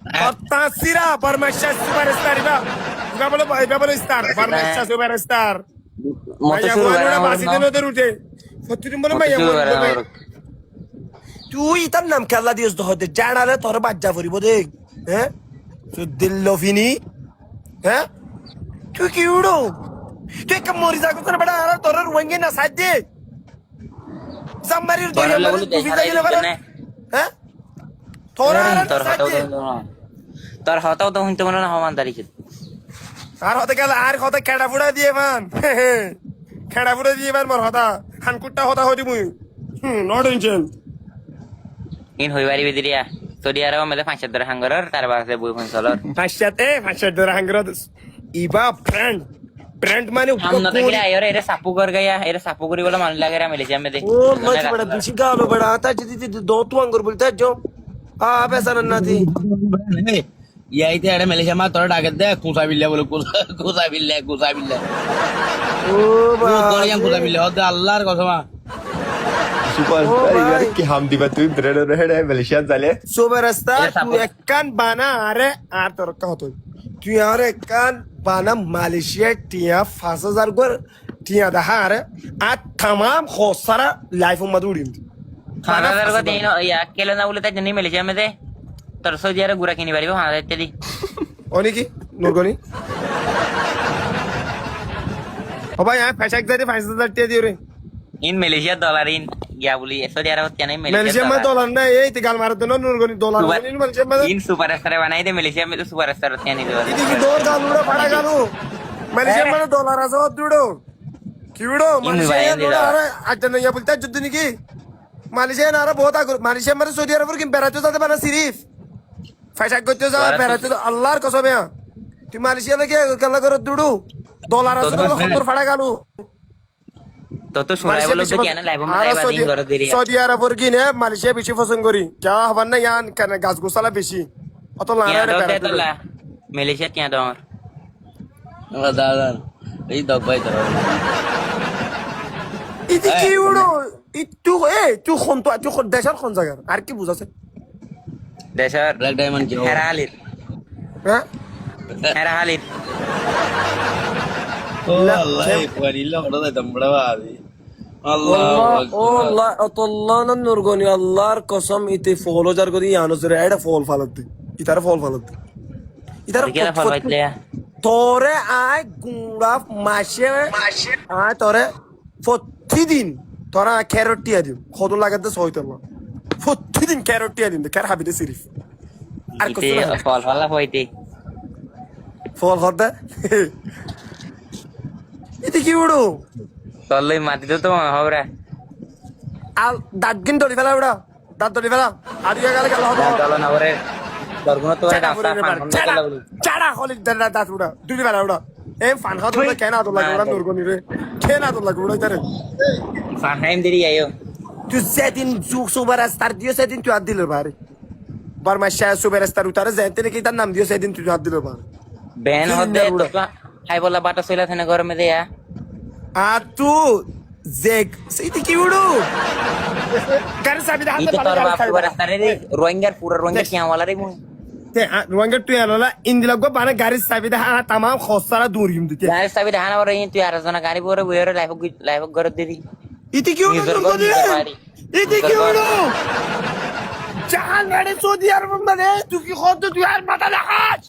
Tasira Barmasha superstar iba. Iba bolo star Barmasha superstar. মতো Maya শুরু buwan করে na আমার basi din oder ute. Fottu din bolo মতো maya শুরু buwan. করে আমার তুই ইতার নাম খেলা দিস দহতে জানালে তোর বাচ্চা ফুরিব দেখ হ্যাঁ তুই দিল্লফিনি হ্যাঁ তুই কি উড়ো তুই একটা মরি যা করতে বেড়া আর তোর রোঙ্গে না সাইড দে সাম্বারির তোর দরিয়া মানে বলি টুপি দেখারাই লাগিলে বেড়া দিতে না হ্যাঁ তোর আর তোর সাইড হতাও দে তো তোর হতাও তো হইতে মনে না হমান তারিখে আর হতে গেল আর হতে খেড়া ফুড়া দিয়ে মান খেড়া ফুড়া দিয়ে মান মোর হতা হানকুটটা হতা হতি মুই নট টেনশন ইন হইবারি বিদিরিয়া সৌদি আরব মেলে 5,000 হাঙ্গরের তার বাসে বই ফোনসলর পাঁচশত ধরে হাঙ্গরা ইবা ফ্রেন্ড ফ্রেন্ড মানে हम न तक आयो रे एरे सापू कर गया एरे सापू करी बोला मान लगे रे मलेशिया में दे ओ मच बड़ा दूसरी गालो बड़ा आता जदी दो तू अंगर बोलता जो आ पैसा नन्ना थी ইয়াইতে আরে মালয়েশিয়া মা তোরা ডাকে দে কুসা বিল্লা বলে কুসা বিল্লা ओ ও তোরা জান কুসা বিল্লা হদ আল্লাহর কসম सुपरस्टार यार की हम दिबा तू ब्रेड रहे मलेशिया झाले सुपर रास्ता ये तू एककान बाना अरे आ तर का होतो तू यार एककान बाना मालेशिया टिया 5000 गोर टिया दहा अरे आ तमाम खोसरा लाइफ मध्ये उडीन खाना जर को देन या केलं ना बोलता जनी मलेशिया में दे तर सौदी अरब गुरा किनी बारी हां देते दी ओनी की नुरगोनी बाबा यहाँ पैसा जाते 5000 टिया दियो रे इन मलेशिया डॉलर इन या बोली सौदी अरब क्या नहीं मलेशिया में डॉलर ना ये ते गाल मारत ना नुरगोनी डॉलर इन मलेशिया में इन सुपरस्टार बनाई दे मलेशिया में तो सुपरस्टार क्या नहीं दे ఇది డోర్ గాలుడా పడగాను మనిషి మన డాలర్ అసో దుడు కివిడో మనిషి అరే అట్టన యా బుల్తా జుద్దునికి మనిషి నారా బోతా మనిషి మన సౌदी अरब की बेरातो जाते बना सिर्फ फैसा करते जा बेरातो अल्लाहर कसम है तू मलेशिया लगे कल्ला करो दुडू डॉलर असो खतर फड़ा गालू तो सुनाय बोलो तो क्या ना लाइव में लाइव दिन कर दे रही সৌদি আরবের কি নে মালয়েশিয়া বেশি পছন্দ করি যা হবার না ইয়ান কেন গাছ গোসালা বেশি অত क्या লারা दो রে दे तो ला मलेशिया क्या दो দাদা এই দক ভাই তোরা ইতি কি উড়ো ইতু তুই কোন তো তুই কোন দেশের কোন জায়গার আর কি বুঝাছে देशर ব্ল্যাক ডায়মন্ড কি हेरा हालित হ্যাঁ हेरा हालित ও আল্লাহ এই পরিলা ওটা দাইতাম বড় ভাবি আল্লাহ Allah nurgoni Allah'র কসম ইতে ফলো জার করি ইয়ানসরে এটা ফল ফালত দি ইতারে ফল ফালত দি ইতারে क्या फॉलो इतले তোরে আয় গুড়া মাসে আয় তোরে প্রতিদিন তোরা ক্যারট টিয়া দিম কত লাগাতে সইতো না প্রতিদিন ক্যারট টিয়া দিম ক্যার হাবিতে সিরিফ আর इते কিছু না फॉल फॉल होइते ফল হতে ইতে কি উড়ো চললে মাটি তো হবরা আর দাঁত গিন ধরে ফেলা ওটা দাঁত ধরে ফেলা আর ইয়া গেলে গেল হবে চলো না ওরে দরগুনো তো রাস্তা ফান চলা বলি চাড়া হলি দাঁত ওটা দুই ফেলা ওটা এই ফান খাওয়া তো কেন আদর লাগে ওটা নুরগনি রে কেন আদর লাগে ওটা ইতারে ফান হাইম দেরি আইও তুই সেদিন যুগ সুপার স্টার দিও সেদিন তুই হাত দিল বারে বারমাশা সুপার স্টার উতারে যাইতে নাকি তার নাম দিও সেদিন তুই হাত দিল বারে বেন হদে তো হাই বলা বাটা সইলা থানে ঘর মে দেয়া আর তু জেক সেইটি কি উড়ু গাড়ি চাবি দা হাতে ইতে তোর বাপ পালা রাস্তা রে রোহিঙ্গার পুরা রোহিঙ্গা কিয়া वाला রে মু te ruanga tu yalola indila go bana garis sabida ha tamam khosara durim dite গাড়ি চাবি দেখানা বড় ইন তুই আর জনা গাড়ি বড় বইরে লাইভ ঘর দেরি iti ki User udu go, godi user bari. iti User ki go. udu jahan nade Saudi Arab mane tu ki khod tu yar mata la haj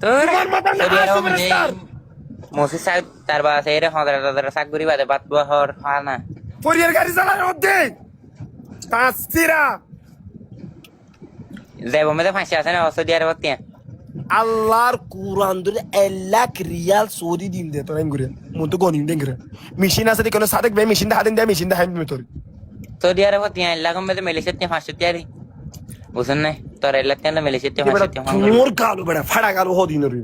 তোর তোমার মাথা না সৌদি আরব সুপার স্টার মোসি সাহেব তার বাসে এর হদরা সাকগুরি বাদে বাত বহর হানা পরিয়ার গাড়ি চালা রদে তাসিরা দেব মে ফাঁসি আছে না সৌদি আরব তিয়া আল্লাহর কুরআন ধরে 1 লাখ রিয়াল সৌদি দিন দে তো এঙ্গুরে মতো গনিম দেঙ্গুরে মেশিন আছে কোন সাদেক বে মেশিন দা হাদিন দে মেশিন দা হাইম তোর সৌদি আরব তিয়া লাগম মে মালয়েশিয়া তিয়া ফাঁসি তিয়ারি বুঝছেন না তোর এলাক তিয়া মালয়েশিয়া তিয়া ফাঁসি তিয়া মোর গালো বেড়া ফাড়া গালো হদিন রে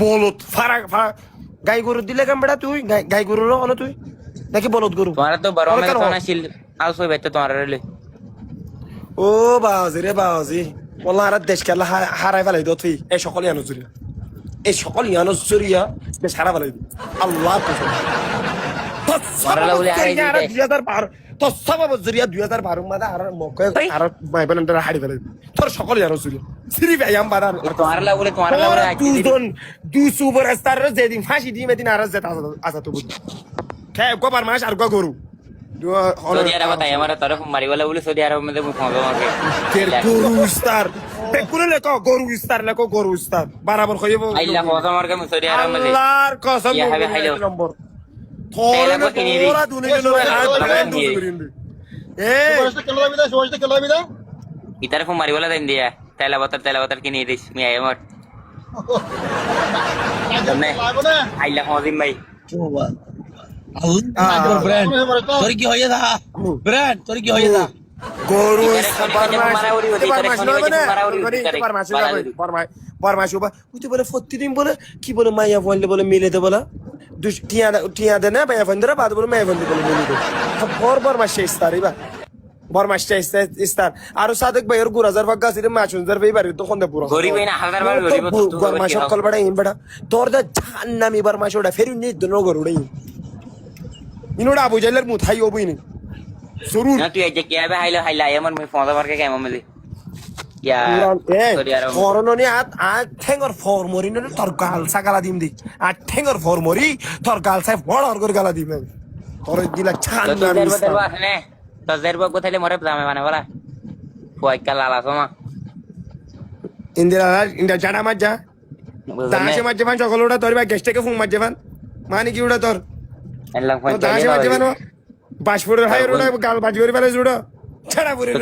বলত ফাড়া ফাড়া গাই গরু দিলে কেন বেড়া তুই গাই গরু র অন তুই নাকি বলত গরু তোমার তো বড় মে তো না শিল আলসো বেতে তোমার রে ও বাজি রে বাজি والله আর দেশ খেলা হারাই ফেলাই দো তুই এই সকল ইয়ানো জুরিয়া এই সকল ইয়ানো জুরিয়া দেশ হারা ফেলাই দি আল্লাহ কসম মারালা বলে হারাই দিতে। তো সব জরিয়া 2012 মাদা আর মকে আর ভাই বোন তারা হাড়ি ফেলে তোর সকল জানো ছিল সিরি ভাই আম বাদার তোমার লাগলে তোমার লাগলে দুজন দুই সুপারস্টার যেদিন ফাঁসি দিয়ে মেদিন আর যেত আসা তো বুঝ খায় গোবার মাস আর গরু সৌদি আরব তাই আমার তরফ মারিওয়ালা বলে সৌদি আরব মধ্যে মুখ হবে আমাকে গরু স্টার বেকুলে লেখো গরু স্টার বরাবর কইবো আইলা ফটো আমার কে সৌদি আরব মধ্যে আল্লাহর কসম ইয়া হবে হাইলো নম্বর থোড়া না থোড়া দুনিয়া কে ইতার ফো মারিওয়ালা দেন দিয়া তেলা বাতার কিনে দিস মি আই আমার আইলা ফজিম ভাই তোর কি হয়ে থা ব্রেন তোর কি হয়ে থা গরু বলে প্রতিদিন বলে কি বলে মাইয়া ফোনলে বলে মিলে দে বলে টিয়া দে না মাইয়া ফোন ধরে বাদ বলে মাইয়া ফোন বলে মিলে দে বরমাসে ইস্তার এবার বরমাসে ইস্তার আর সাদেক ভাই ওর 2000 ভাগ গাছ মাছুন জার ভাই বাড়ি তখন দে পুরো গরিব না হাজার বার গরিব তো বরমাস সকল বড় ইন বড় তোর দা জাহান্নামী বরমাস ওটা ফেরু নি দনো গরুড়াই ইনোড়া আবু জাইলের মুথাই ওবইনি জরুর না তুই যে কিভাবে হাইলা আমার মুই ফোন আমার কে কেমন মিলি ইয়া সৌদি আরব করোননি আত ঠেঙ্গর ফর মরি ন তোর গাল সাগালা দিম দি আর ঠেঙ্গর ফর মরি তোর গাল সাই বড় করে গালা দিম তোর দিলা ছান তো না দেরবা আসনে তো দেরবা কোথাইলে মরে দামে মানে বলা ফুয়াই কালা লাসমা ইন্দিরা জানা মাজা দাসে মাজে ফান সকল ওটা তোর ভাই গেস্টকে ফোন মাজে ফান মানে কি ওটা তোর এলাম ফোন দাসে মাজে ফান পাসপোর্টের হাই ওটা গাল বাজি করে ফেলে জুড়ো ছাড়া পুরে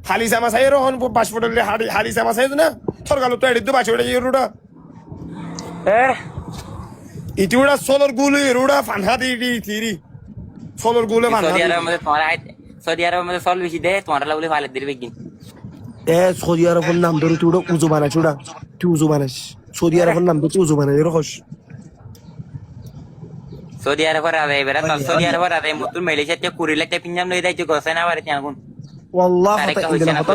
হালি সামা সাই রহন পাসপোর্টের হালি সামা সাই না তোর গাল তো এডিতো পাসপোর্টে ইয়ে রুড়া ইতি ওটা সোলর গুলি রুড়া ফানহা দি থিরি সোলর গুলে ফানহা সৌদি আরব মধ্যে সল বেশি দে তোমার লাগলে ভালো দিবে কি সৌদি আরবের নাম ধরে তুই উজু বানাস ওটা তুই উজু বানাস সৌদি আরবের নাম ধরে তুই উজু বানাস এরকম সৌদি আরবের আদে বেরা তো সৌদি আরবের আদে মুতুল মালয়েশিয়াতে কুরিলে তে পিঞ্জাম লই দাইছো গোসে না বারে তিন গুণ والله خطا عندنا خطا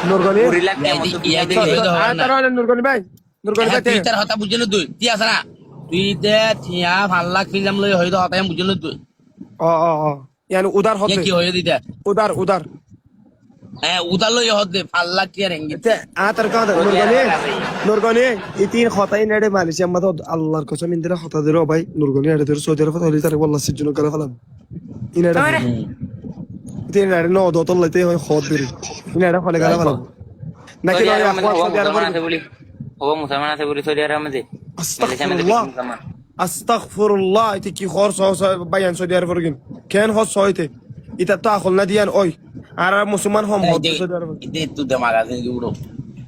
نورغاني কুরিলা তে মুতুল نورغاني ভাই نورغاني ভাই তুই তার হতা বুঝলো তুই তুই আছে না তুই তে থিয়া 5 লাখ ফিল্ম লই হয়তো হতা বুঝলো তুই يعني উদার হতে কি হয়ে দিতা উদার হ্যাঁ উদার লই হতে 5 লাখ টিয়া রেঙ্গি আতার কথা نورغاني ইতিন খতাই নেড়ে মালয়েশিয়া মত আল্লাহর কসম ইন্দিরা খতা দিরো ভাই نورغاني এড়ে ধরে সৌদি আরব হলি তার والله সিজন করে ফেলাম ইনারে ইনারে নো দতল লাইতে হয় খত দিরি ইনারে ফলে গালা ফেলাম নাকি নয় সৌদি আরব আছে বলি ও মুসলমান আছে বলি সৌদি আরব মধ্যে আস্তাগফিরুল্লাহ ইতি কি খরচ বায়ান সৌদি আরব রগিন কেন খরচ হইতে এটা তো আকল না দিয়ান ওই আর মুসলমান হম হত সৌদি আরব ইতে তুই দেমাগ আছে কি উড়ো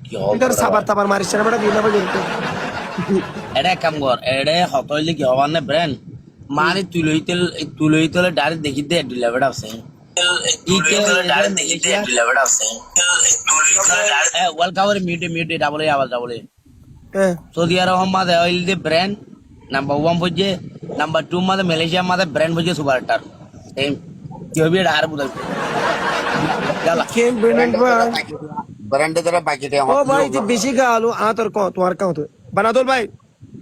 কি হবে ইদার সাবার তাবার মারিস না বড় দিনা বাজে এডা কাম কর এডা হতইলে কি হবার না ব্রেন মানে তুই লইতেলে ডাইরেক্ট দেখি দে ডিলেভার আছে ওয়ালকাওয়ার মিউটে ডাবলে সৌদি আরব মাঝে অয়েল দি ব্র্যান্ড নাম্বার 1 বুঝে নাম্বার 2 মাঝে মালয়েশিয়া মাঝে ব্র্যান্ড বুঝে সুপারস্টার এই কি হবে এটা আর বুঝাই গালা কেন ব্র্যান্ড দ্বারা বাকি দে ও ভাই যে বেশি গালো আ তোর কো তোমার কাও তো বানাদুল ভাই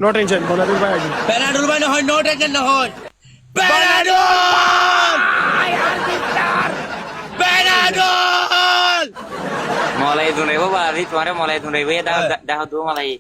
নো টেনশন বানাদুল ভাই প্যানাডোল ভাই না হয় নো টেনশন না হয় প্যানাডোল মলাই দুনাইবো বাড়ি তোমারে মলাই দুনাইবো দাও দাও দু মলাই